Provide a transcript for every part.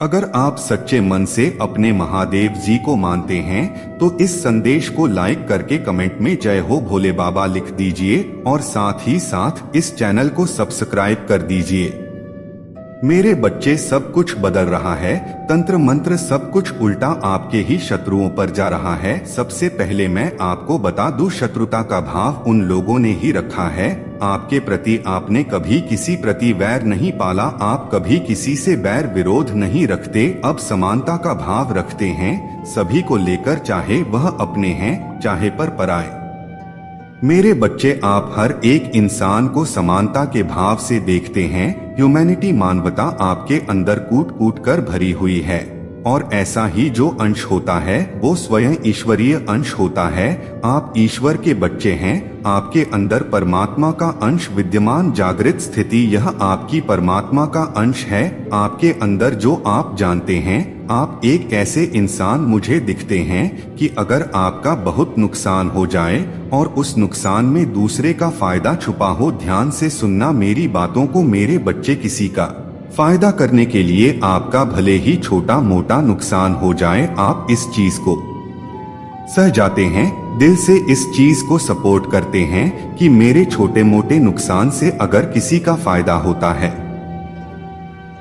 अगर आप सच्चे मन से अपने महादेव जी को मानते हैं तो इस संदेश को लाइक करके कमेंट में जय हो भोले बाबा लिख दीजिए और साथ ही साथ इस चैनल को सब्सक्राइब कर दीजिए। मेरे बच्चे, सब कुछ बदल रहा है। तंत्र मंत्र सब कुछ उल्टा आपके ही शत्रुओं पर जा रहा है। सबसे पहले मैं आपको बता दूं, शत्रुता का भाव उन लोगों ने ही रखा है आपके प्रति। आपने कभी किसी प्रति वैर नहीं पाला, आप कभी किसी से बैर विरोध नहीं रखते, अब समानता का भाव रखते हैं सभी को लेकर, चाहे वह अपने हैं चाहे पर पराए। मेरे बच्चे, आप हर एक इंसान को समानता के भाव से देखते हैं। ह्यूमैनिटी, मानवता आपके अंदर कूट कूट कर भरी हुई है और ऐसा ही जो अंश होता है वो स्वयं ईश्वरीय अंश होता है। आप ईश्वर के बच्चे हैं, आपके अंदर परमात्मा का अंश विद्यमान। जागृत स्थिति यह आपकी परमात्मा का अंश है। आपके अंदर जो आप जानते हैं, आप एक ऐसे इंसान मुझे दिखते हैं कि अगर आपका बहुत नुकसान हो जाए और उस नुकसान में दूसरे का फायदा छुपा हो, ध्यान से सुनना मेरी बातों को मेरे बच्चे। किसी का फायदा करने के लिए आपका भले ही छोटा मोटा नुकसान हो जाए, आप इस चीज को सह जाते हैं, दिल से इस चीज को सपोर्ट करते हैं कि मेरे छोटे मोटे नुकसान से अगर किसी का फायदा होता है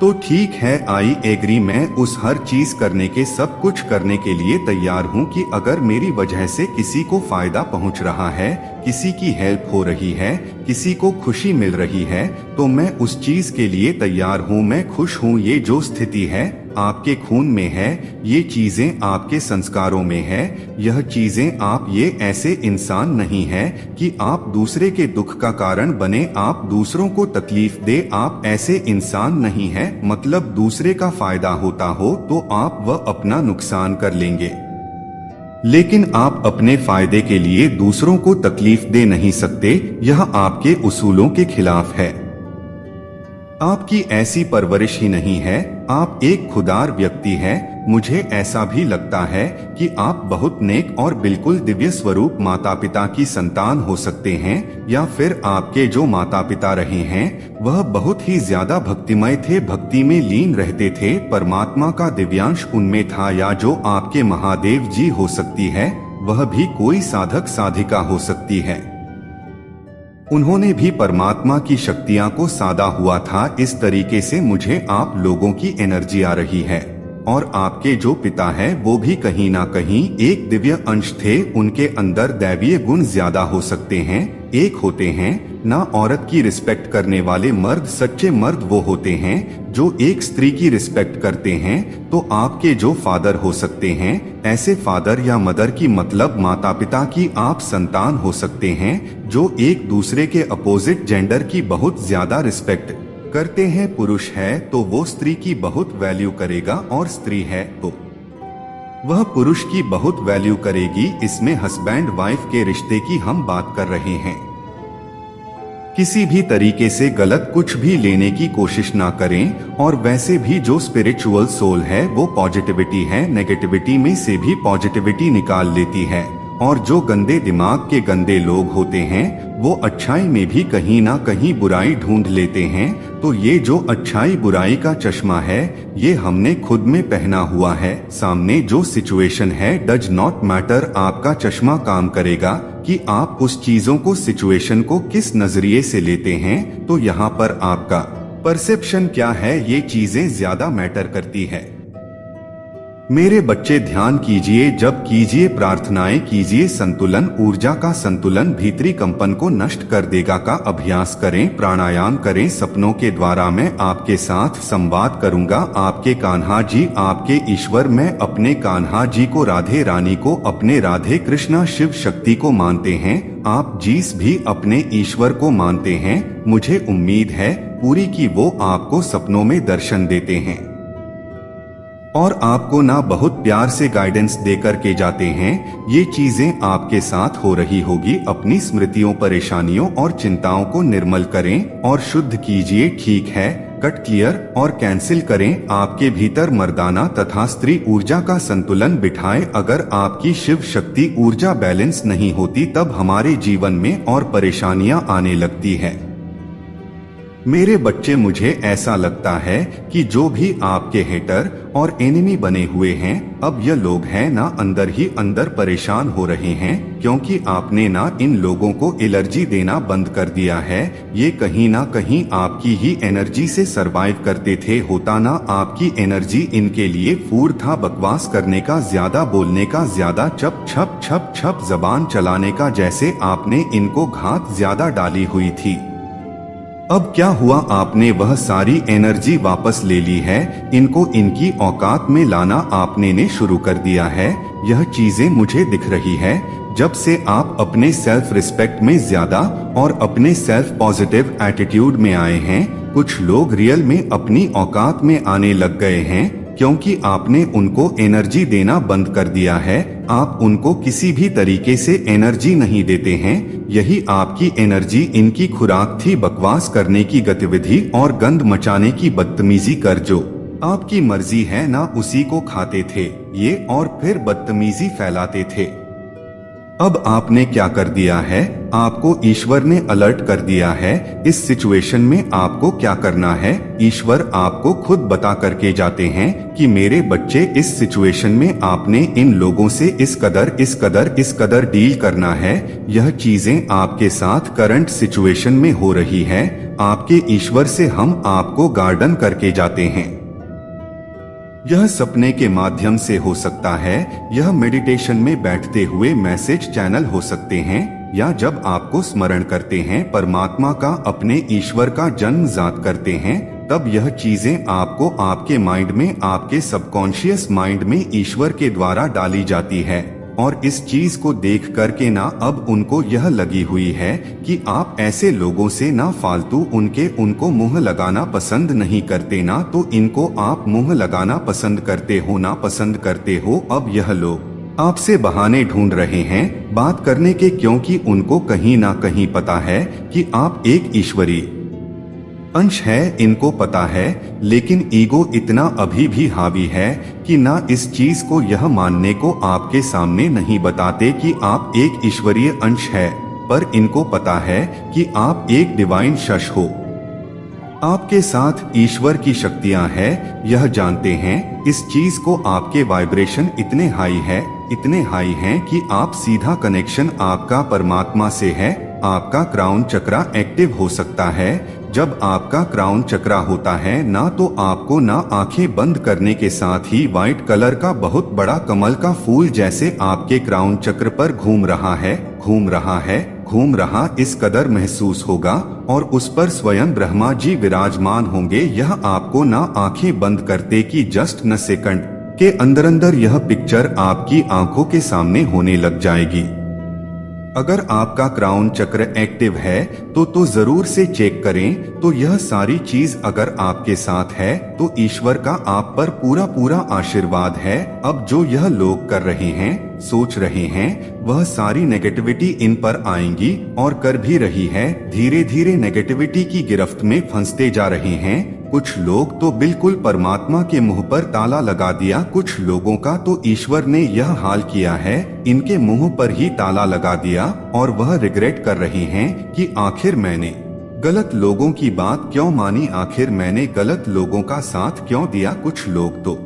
तो ठीक है, आई एग्री। मैं उस हर चीज करने के, सब कुछ करने के लिए तैयार हूँ कि अगर मेरी वजह से किसी को फायदा पहुँच रहा है, किसी की हेल्प हो रही है, किसी को खुशी मिल रही है, तो मैं उस चीज के लिए तैयार हूँ। मैं खुश हूँ। ये जो स्थिति है आपके खून में है, ये चीजें आपके संस्कारों में है, यह चीजें आप ये ऐसे इंसान नहीं है कि आप दूसरे के दुख का कारण बने, आप दूसरों को तकलीफ दे, आप ऐसे इंसान नहीं है। मतलब दूसरे का फायदा होता हो तो आप वह अपना नुकसान कर लेंगे, लेकिन आप अपने फायदे के लिए दूसरों को तकलीफ दे नहीं सकते। यह आपके उसूलों के खिलाफ है। आपकी ऐसी परवरिश ही नहीं है। आप एक खुदार व्यक्ति हैं। मुझे ऐसा भी लगता है कि आप बहुत नेक और बिल्कुल दिव्य स्वरूप माता पिता की संतान हो सकते हैं, या फिर आपके जो माता पिता रहे हैं वह बहुत ही ज्यादा भक्तिमय थे, भक्ति में लीन रहते थे, परमात्मा का दिव्यांश उनमें था। या जो आपके महादेव जी हो सकती है, वह भी कोई साधक साधिका हो सकती है। उन्होंने भी परमात्मा की शक्तियां को साधा हुआ था। इस तरीके से मुझे आप लोगों की एनर्जी आ रही है। और आपके जो पिता है वो भी कहीं ना कहीं एक दिव्य अंश थे। उनके अंदर दैवीय गुण ज्यादा हो सकते हैं। एक होते हैं ना औरत की रिस्पेक्ट करने वाले मर्द, सच्चे मर्द वो होते हैं जो एक स्त्री की रिस्पेक्ट करते हैं। तो आपके जो फादर हो सकते हैं, ऐसे फादर या मदर की मतलब माता पिता की आप संतान हो सकते हैं जो एक दूसरे के अपोजिट जेंडर की बहुत ज्यादा रिस्पेक्ट करते हैं। पुरुष है तो वो स्त्री की बहुत वैल्यू करेगा और स्त्री है तो वह पुरुष की बहुत वैल्यू करेगी। इसमें हस्बैंड वाइफ के रिश्ते की हम बात कर रहे हैं। किसी भी तरीके से गलत कुछ भी लेने की कोशिश ना करें। और वैसे भी जो स्पिरिचुअल सोल है वो पॉजिटिविटी है, नेगेटिविटी में से भी पॉजिटिविटी निकाल लेती है। और जो गंदे दिमाग के गंदे लोग होते हैं वो अच्छाई में भी कहीं ना कहीं बुराई ढूंढ लेते हैं। तो ये जो अच्छाई बुराई का चश्मा है, ये हमने खुद में पहना हुआ है। सामने जो सिचुएशन है डज नॉट मैटर, आपका चश्मा काम करेगा कि आप उस चीजों को, सिचुएशन को किस नजरिए से लेते हैं। तो यहाँ पर आपका परसेप्शन क्या है, ये चीजें ज्यादा मैटर करती है। मेरे बच्चे, ध्यान कीजिए, जब कीजिए प्रार्थनाएं कीजिए, संतुलन, ऊर्जा का संतुलन भीतरी कंपन को नष्ट कर देगा का अभ्यास करें, प्राणायाम करें। सपनों के द्वारा मैं आपके साथ संवाद करूंगा। आपके कान्हा जी, आपके ईश्वर, मैं अपने कान्हा जी को, राधे रानी को, अपने राधे कृष्णा शिव शक्ति को मानते हैं। आप जीस भी अपने ईश्वर को मानते हैं। मुझे उम्मीद है पूरी कि वो आपको सपनों में दर्शन देते हैं और आपको ना बहुत प्यार से गाइडेंस देकर के जाते हैं। ये चीजें आपके साथ हो रही होगी। अपनी स्मृतियों, परेशानियों और चिंताओं को निर्मल करें और शुद्ध कीजिए। ठीक है, कट, क्लियर और कैंसिल करें। आपके भीतर मर्दाना तथा स्त्री ऊर्जा का संतुलन बिठाएं। अगर आपकी शिव शक्ति ऊर्जा बैलेंस नहीं होती तब हमारे जीवन में और परेशानियां आने लगती है। मेरे बच्चे, मुझे ऐसा लगता है कि जो भी आपके हेटर और एनिमी बने हुए हैं, अब यह लोग हैं ना अंदर ही अंदर परेशान हो रहे हैं, क्योंकि आपने ना इन लोगों को एलर्जी देना बंद कर दिया है। ये कहीं ना कहीं आपकी ही एनर्जी से सरवाइव करते थे। होता ना आपकी एनर्जी इनके लिए फूड था, बकवास करने का, ज्यादा बोलने का, ज्यादा चप छप छप छप जबान चलाने का, जैसे आपने इनको घात ज्यादा डाली हुई थी। अब क्या हुआ, आपने वह सारी एनर्जी वापस ले ली है। इनको इनकी औकात में लाना आपने ने शुरू कर दिया है। यह चीजें मुझे दिख रही है। जब से आप अपने सेल्फ रिस्पेक्ट में ज्यादा और अपने सेल्फ पॉजिटिव एटीट्यूड में आए हैं, कुछ लोग रियल में अपनी औकात में आने लग गए हैं, क्योंकि आपने उनको एनर्जी देना बंद कर दिया है। आप उनको किसी भी तरीके से एनर्जी नहीं देते हैं। यही आपकी एनर्जी इनकी खुराक थी, बकवास करने की गतिविधि और गंद मचाने की बदतमीजी कर जो आपकी मर्जी है ना उसी को खाते थे ये, और फिर बदतमीजी फैलाते थे। अब आपने क्या कर दिया है, आपको ईश्वर ने अलर्ट कर दिया है। इस सिचुएशन में आपको क्या करना है, ईश्वर आपको खुद बता करके जाते हैं कि मेरे बच्चे, इस सिचुएशन में आपने इन लोगों से इस कदर डील करना है। यह चीजें आपके साथ करंट सिचुएशन में हो रही है। आपके ईश्वर से हम आपको गार्डन करके जाते हैं। यह सपने के माध्यम से हो सकता है, यह मेडिटेशन में बैठते हुए मैसेज चैनल हो सकते हैं, या जब आपको स्मरण करते हैं परमात्मा का, अपने ईश्वर का जन्मजात करते हैं, तब यह चीजें आपको आपके माइंड में, आपके सबकॉन्शियस माइंड में ईश्वर के द्वारा डाली जाती है। और इस चीज को देख करके ना अब उनको यह लगी हुई है कि आप ऐसे लोगों से ना फालतू उनको मुंह लगाना पसंद नहीं करते ना, तो इनको आप मुंह लगाना पसंद करते हो। अब यह लोग आपसे बहाने ढूंढ रहे हैं बात करने के, क्योंकि उनको कहीं ना कहीं पता है कि आप एक ईश्वरीय अंश है, इनको पता है, लेकिन ईगो इतना अभी भी हावी है कि ना इस चीज को यह मानने को आपके सामने नहीं बताते कि आप एक ईश्वरीय अंश है, पर इनको पता है कि आप एक डिवाइन शश हो। आपके साथ ईश्वर की शक्तियां हैं, यह जानते हैं। इस चीज को आपके वाइब्रेशन इतने हाई हैं कि आप सीधा कनेक्शन आपका परमात्मा से है। आपका क्राउन चक्रा एक्टिव हो सकता है। जब आपका क्राउन चक्रा होता है ना, तो आपको ना आंखें बंद करने के साथ ही व्हाइट कलर का बहुत बड़ा कमल का फूल जैसे आपके क्राउन चक्र पर घूम रहा इस कदर महसूस होगा, और उस पर स्वयं ब्रह्मा जी विराजमान होंगे। यह आपको ना आंखें बंद करते कि जस्ट न सेकंड के अंदर यह पिक्चर आपकी आंखों के सामने होने लग जाएगी। अगर आपका क्राउन चक्र एक्टिव है तो जरूर से चेक करें। तो यह सारी चीज अगर आपके साथ है तो ईश्वर का आप पर पूरा आशीर्वाद है। अब जो यह लोग कर रहे हैं, सोच रहे हैं, वह सारी नेगेटिविटी इन पर आएंगी और कर भी रही है। धीरे धीरे नेगेटिविटी की गिरफ्त में फंसते जा रहे हैं। कुछ लोग तो बिल्कुल परमात्मा के मुंह पर ताला लगा दिया, कुछ लोगों का तो ईश्वर ने यह हाल किया है, इनके मुंह पर ही ताला लगा दिया, और वह रिग्रेट कर रहे हैं कि आखिर मैंने गलत लोगों की बात क्यों मानी, आखिर मैंने गलत लोगों का साथ क्यों दिया। कुछ लोग तो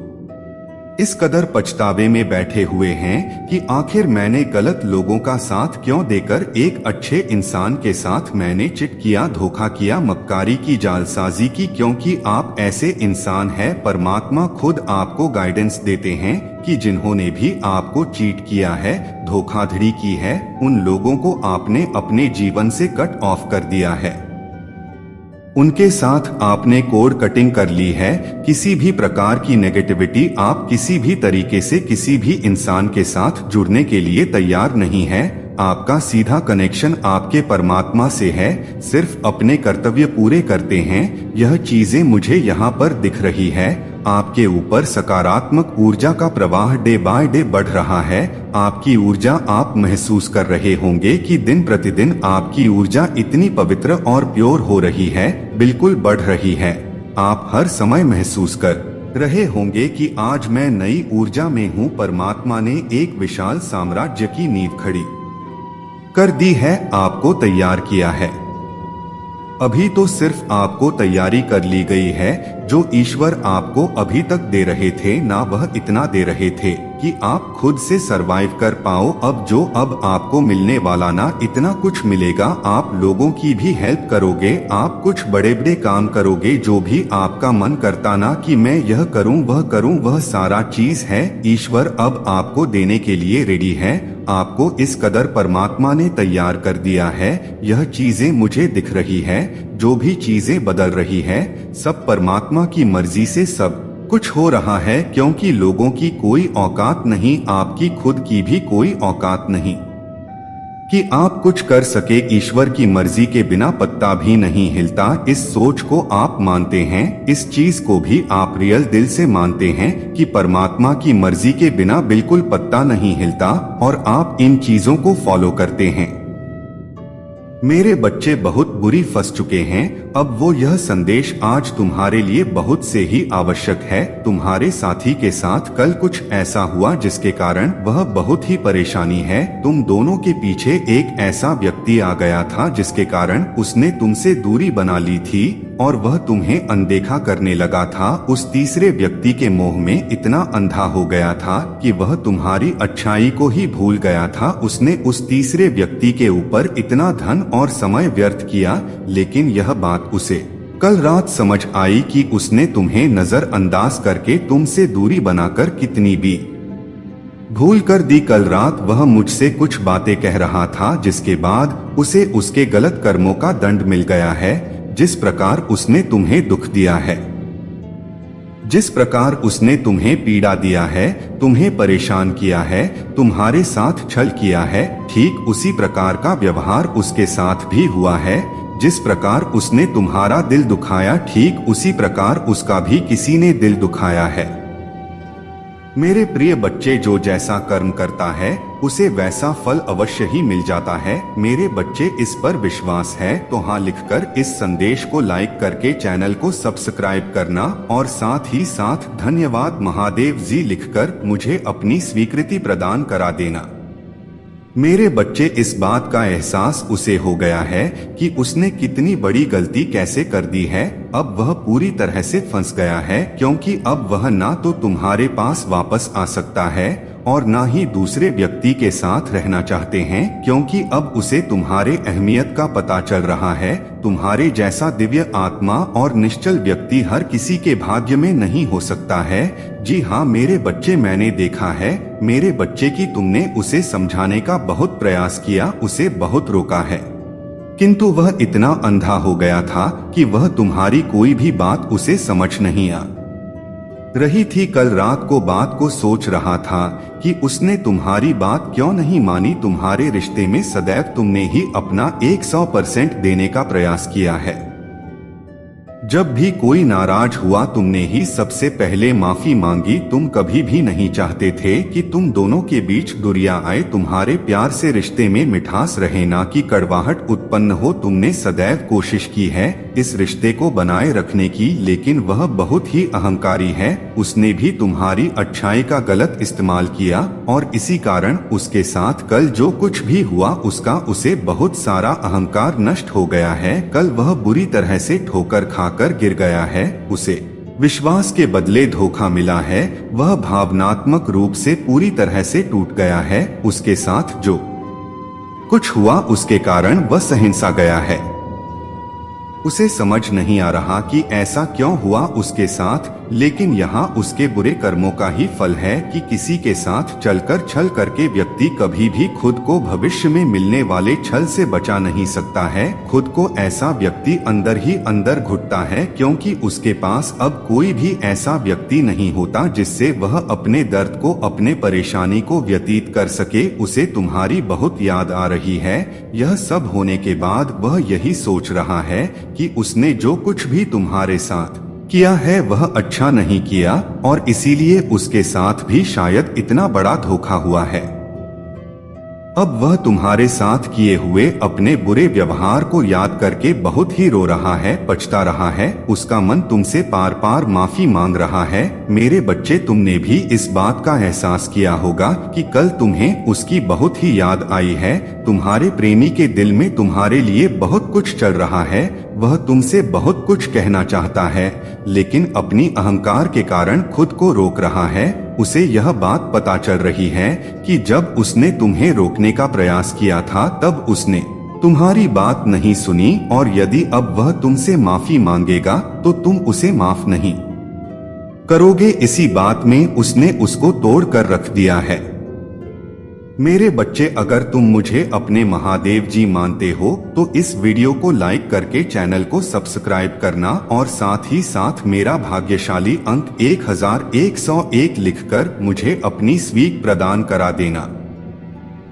इस कदर पछतावे में बैठे हुए हैं कि आखिर मैंने गलत लोगों का साथ क्यों देकर एक अच्छे इंसान के साथ मैंने चिट किया, धोखा किया, मक्कारी की, जालसाजी की, क्योंकि आप ऐसे इंसान हैं। परमात्मा खुद आपको गाइडेंस देते हैं कि जिन्होंने भी आपको चीट किया है, धोखाधड़ी की है, उन लोगों को आपने अपने जीवन से कट ऑफ कर दिया है। उनके साथ आपने कोड कटिंग कर ली है। किसी भी प्रकार की नेगेटिविटी आप किसी भी तरीके से किसी भी इंसान के साथ जुड़ने के लिए तैयार नहीं है। आपका सीधा कनेक्शन आपके परमात्मा से है, सिर्फ अपने कर्तव्य पूरे करते हैं। यह चीजें मुझे यहाँ पर दिख रही है। आपके ऊपर सकारात्मक ऊर्जा का प्रवाह डे बाय डे बढ़ रहा है। आपकी ऊर्जा, आप महसूस कर रहे होंगे कि दिन प्रतिदिन आपकी ऊर्जा इतनी पवित्र और प्योर हो रही है, बिल्कुल बढ़ रही है। आप हर समय महसूस कर रहे होंगे कि आज मैं नई ऊर्जा में हूँ। परमात्मा ने एक विशाल साम्राज्य की नींव खड़ी कर दी है, आपको तैयार किया है। अभी तो सिर्फ आपको तैयारी कर ली गई है। जो ईश्वर आपको अभी तक दे रहे थे ना, वह इतना दे रहे थे कि आप खुद से सरवाइव कर पाओ। अब आपको मिलने वाला ना, इतना कुछ मिलेगा। आप लोगों की भी हेल्प करोगे, आप कुछ बड़े बड़े काम करोगे। जो भी आपका मन करता ना कि मैं यह करूं, वह सारा चीज है ईश्वर अब आपको देने के लिए रेडी है। आपको इस कदर परमात्मा ने तैयार कर दिया है। यह चीजें मुझे दिख रही है, जो भी चीजें बदल रही है, सब परमात्मा की मर्जी से सब कुछ हो रहा है। क्योंकि लोगों की कोई औकात नहीं, आपकी खुद की भी कोई औकात नहीं कि आप कुछ कर सके। ईश्वर की मर्जी के बिना पत्ता भी नहीं हिलता। इस सोच को आप मानते हैं, इस चीज को भी आप रियल दिल से मानते हैं कि परमात्मा की मर्जी के बिना बिल्कुल पत्ता नहीं हिलता, और आप इन चीजों को फॉलो करते हैं। मेरे बच्चे बहुत बुरी फंस चुके हैं। अब वो यह संदेश आज तुम्हारे लिए बहुत से ही आवश्यक है। तुम्हारे साथी के साथ कल कुछ ऐसा हुआ जिसके कारण वह बहुत ही परेशानी है। तुम दोनों के पीछे एक ऐसा व्यक्ति आ गया था जिसके कारण उसने तुमसे दूरी बना ली थी और वह तुम्हें अनदेखा करने लगा था। उस तीसरे व्यक्ति के मोह में इतना अंधा हो गया था कि वह तुम्हारी अच्छाई को ही भूल गया था। उसने उस तीसरे व्यक्ति के ऊपर इतना धन और समय व्यर्थ किया, लेकिन यह बात उसे कल रात समझ आई कि उसने तुम्हें नजरअंदाज करके तुमसे दूरी बनाकर कितनी भी भूल कर दी। कल रात वह मुझसे कुछ बातें कह रहा था जिसके बाद उसे उसके गलत कर्मों का दंड मिल गया है। जिस प्रकार उसने तुम्हें दुख दिया है, जिस प्रकार उसने तुम्हें पीड़ा दिया है, तुम्हें परेशान किया है, तुम्हारे साथ छल किया है, ठीक उसी प्रकार का व्यवहार उसके साथ भी हुआ है। जिस प्रकार उसने तुम्हारा दिल दुखाया, ठीक उसी प्रकार उसका भी किसी ने दिल दुखाया है। मेरे प्रिय बच्चे, जो जैसा कर्म करता है उसे वैसा फल अवश्य ही मिल जाता है। मेरे बच्चे, इस पर विश्वास है तो हाँ लिखकर इस संदेश को लाइक करके चैनल को सब्सक्राइब करना, और साथ ही साथ धन्यवाद महादेव जी लिखकर मुझे अपनी स्वीकृति प्रदान करा देना। मेरे बच्चे, इस बात का एहसास उसे हो गया है कि उसने कितनी बड़ी गलती कैसे कर दी है। अब वह पूरी तरह से फंस गया है, क्योंकि अब वह ना तो तुम्हारे पास वापस आ सकता है और ना ही दूसरे व्यक्ति के साथ रहना चाहते हैं, क्योंकि अब उसे तुम्हारे अहमियत का पता चल रहा है। तुम्हारे जैसा दिव्य आत्मा और निश्चल व्यक्ति हर किसी के भाग्य में नहीं हो सकता है। जी हाँ मेरे बच्चे, मैंने देखा है मेरे बच्चे की तुमने उसे समझाने का बहुत प्रयास किया, उसे बहुत रोका है, किंतु वह इतना अंधा हो गया था कि वह तुम्हारी कोई भी बात उसे समझ नहीं आ रही थी। कल रात को बात को सोच रहा था कि उसने तुम्हारी बात क्यों नहीं मानी। तुम्हारे रिश्ते में सदैव तुमने ही अपना 100% देने का प्रयास किया है। जब भी कोई नाराज हुआ तुमने ही सबसे पहले माफी मांगी। तुम कभी भी नहीं चाहते थे कि तुम दोनों के बीच दुरिया आए। तुम्हारे प्यार से रिश्ते में मिठास रहे, ना कि कड़वाहट उत्पन्न हो। तुमने सदैव कोशिश की है इस रिश्ते को बनाए रखने की, लेकिन वह बहुत ही अहंकारी है। उसने भी तुम्हारी अच्छाई का गलत इस्तेमाल किया और इसी कारण उसके साथ कल जो कुछ भी हुआ उसका उसे बहुत सारा अहंकार नष्ट हो गया है। कल वह बुरी तरह से ठोकर खाकर गिर गया है। उसे विश्वास के बदले धोखा मिला है। वह भावनात्मक रूप से पूरी तरह से टूट गया है। उसके साथ जो कुछ हुआ उसके कारण वह सहसा गया है। उसे समझ नहीं आ रहा कि ऐसा क्यों हुआ उसके साथ, लेकिन यहाँ उसके बुरे कर्मों का ही फल है कि किसी के साथ चलकर छल करके व्यक्ति कभी भी खुद को भविष्य में मिलने वाले छल से बचा नहीं सकता है। खुद को ऐसा व्यक्ति अंदर ही अंदर घुटता है, क्योंकि उसके पास अब कोई भी ऐसा व्यक्ति नहीं होता जिससे वह अपने दर्द को, अपने परेशानी को व्यतीत कर सके। उसे तुम्हारी बहुत याद आ रही है। यह सब होने के बाद वह यही सोच रहा है कि उसने जो कुछ भी तुम्हारे साथ किया है वह अच्छा नहीं किया, और इसीलिए उसके साथ भी शायद इतना बड़ा धोखा हुआ है। अब वह तुम्हारे साथ किए हुए अपने बुरे व्यवहार को याद करके बहुत ही रो रहा है, पछता रहा है। उसका मन तुमसे पार पार माफी मांग रहा है। मेरे बच्चे, तुमने भी इस बात का एहसास किया होगा कि कल तुम्हें उसकी बहुत ही याद आई है। तुम्हारे प्रेमी के दिल में तुम्हारे लिए बहुत कुछ चल रहा है। वह तुमसे बहुत कुछ कहना चाहता है, लेकिन अपनी अहंकार के कारण खुद को रोक रहा है। उसे यह बात पता चल रही है कि जब उसने तुम्हें रोकने का प्रयास किया था तब उसने तुम्हारी बात नहीं सुनी, और यदि अब वह तुमसे माफी मांगेगा तो तुम उसे माफ नहीं करोगे। इसी बात में उसने उसको तोड़ कर रख दिया है। मेरे बच्चे, अगर तुम मुझे अपने महादेव जी मानते हो तो इस वीडियो को लाइक करके चैनल को सब्सक्राइब करना, और साथ ही साथ मेरा भाग्यशाली अंक 1101 लिखकर मुझे अपनी स्वीक प्रदान करा देना।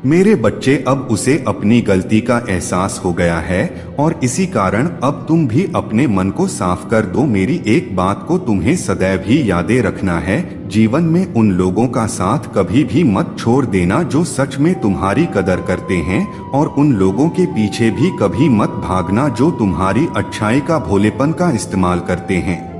मेरे बच्चे, अब उसे अपनी गलती का एहसास हो गया है, और इसी कारण अब तुम भी अपने मन को साफ कर दो। मेरी एक बात को तुम्हें सदैव ही यादें रखना है, जीवन में उन लोगों का साथ कभी भी मत छोड़ देना जो सच में तुम्हारी कदर करते हैं, और उन लोगों के पीछे भी कभी मत भागना जो तुम्हारी अच्छाई का भोलेपन का इस्तेमाल करते हैं।